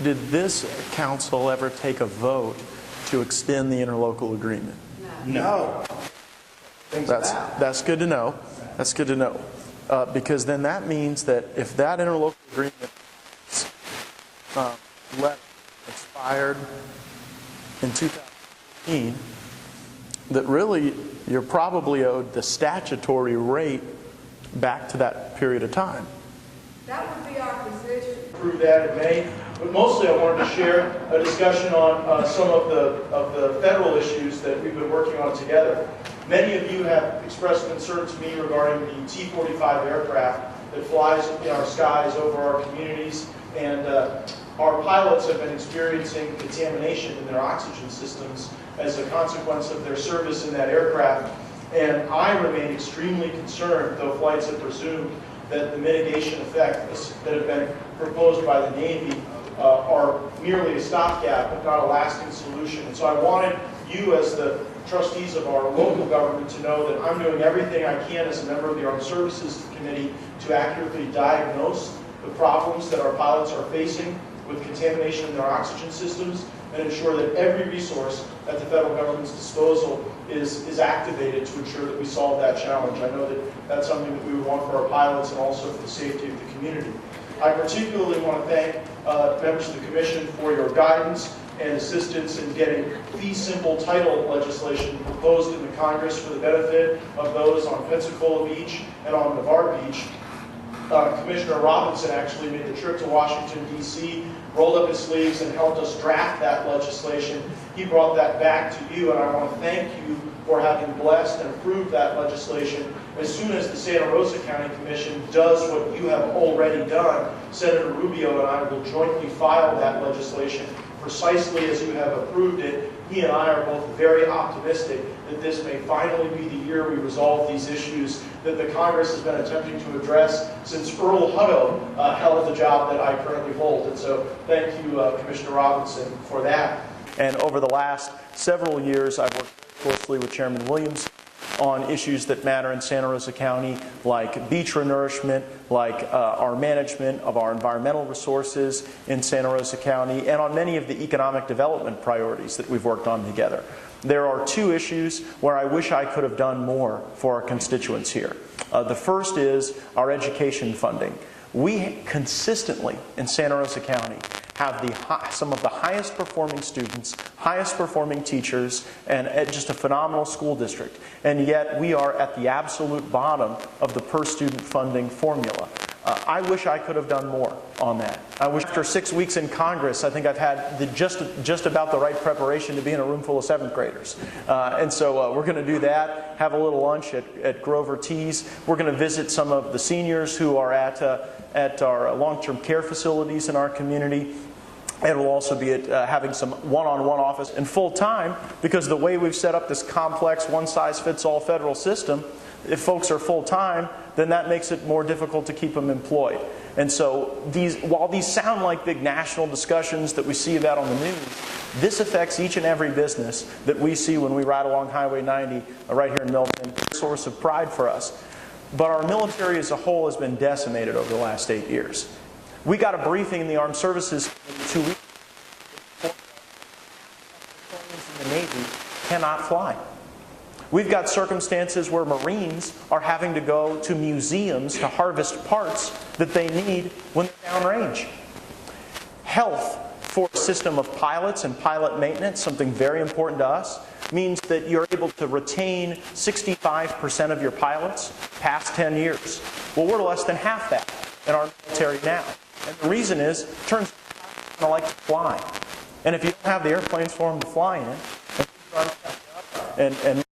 Did this council ever take a vote to extend the interlocal agreement? No. That's good to know. That's good to know. Because then that means that if that interlocal agreement expired in 2015, that really you're probably owed the statutory rate back to that period of time. That would be our position. Approve that in May. But mostly I wanted to share a discussion on some of the federal issues that we've been working on together. Many of you have expressed concern to me regarding the T-45 aircraft that flies in our skies over our communities, and our pilots have been experiencing contamination in their oxygen systems as a consequence of their service in that aircraft. And I remain extremely concerned, though flights have presumed that the mitigation effects that have been proposed by the Navy are merely a stopgap, but not a lasting solution. And so I wanted you, as the trustees of our local government, to know that I'm doing everything I can as a member of the Armed Services Committee to accurately diagnose the problems that our pilots are facing with contamination in their oxygen systems, and ensure that every resource at the federal government's disposal is activated to ensure that we solve that challenge. I know that that's something that we would want for our pilots and also for the safety of the community. I particularly want to thank members of the Commission for your guidance and assistance in getting fee simple title legislation proposed in the Congress for the benefit of those on Pensacola Beach and on Navarre Beach. Commissioner Robinson actually made the trip to Washington, D.C., rolled up his sleeves and helped us draft that legislation. He brought that back to you, and I want to thank you for having blessed and approved that legislation. As soon as the Santa Rosa County Commission does what you have already done, Senator Rubio and I will jointly file that legislation precisely as you have approved it. He and I are both very optimistic that this may finally be the year we resolve these issues that the Congress has been attempting to address since Earl Hutto held the job that I currently hold. And so thank you, Commissioner Robinson, for that. And over the last several years, I've worked closely with Chairman Williams on issues that matter in Santa Rosa County, like beach renourishment, like our management of our environmental resources in Santa Rosa County, and on many of the economic development priorities that we've worked on together. There are two issues where I wish I could have done more for our constituents here. The first is our education funding. We consistently in Santa Rosa County have some of the highest performing students, highest performing teachers, and just a phenomenal school district. And yet we are at the absolute bottom of the per student funding formula. I wish I could have done more on that. I wish after 6 weeks in Congress, I think I've had just about the right preparation to be in a room full of 7th graders. And so we're going to do that, have a little lunch at Grover Tees. We're going to visit some of the seniors who are at our long-term care facilities in our community. And we'll also be at having some one-on-one office and full-time, because the way we've set up this complex one-size-fits-all federal system, if folks are full-time, then that makes it more difficult to keep them employed. And so while these sound like big national discussions that we see about on the news, this affects each and every business that we see when we ride along Highway 90 right here in Milton. It's a source of pride for us. But our military as a whole has been decimated over the last 8 years. We got a briefing in the Armed Services 2 weeks ago. The Navy cannot fly. We've got circumstances where Marines are having to go to museums to harvest parts that they need when they're downrange. Health for a system of pilots and pilot maintenance, something very important to us, means that you're able to retain 65% of your pilots past 10 years. Well, we're less than half that in our military now. And the reason is, it turns out they like to fly. And if you don't have the airplanes for them to fly in, and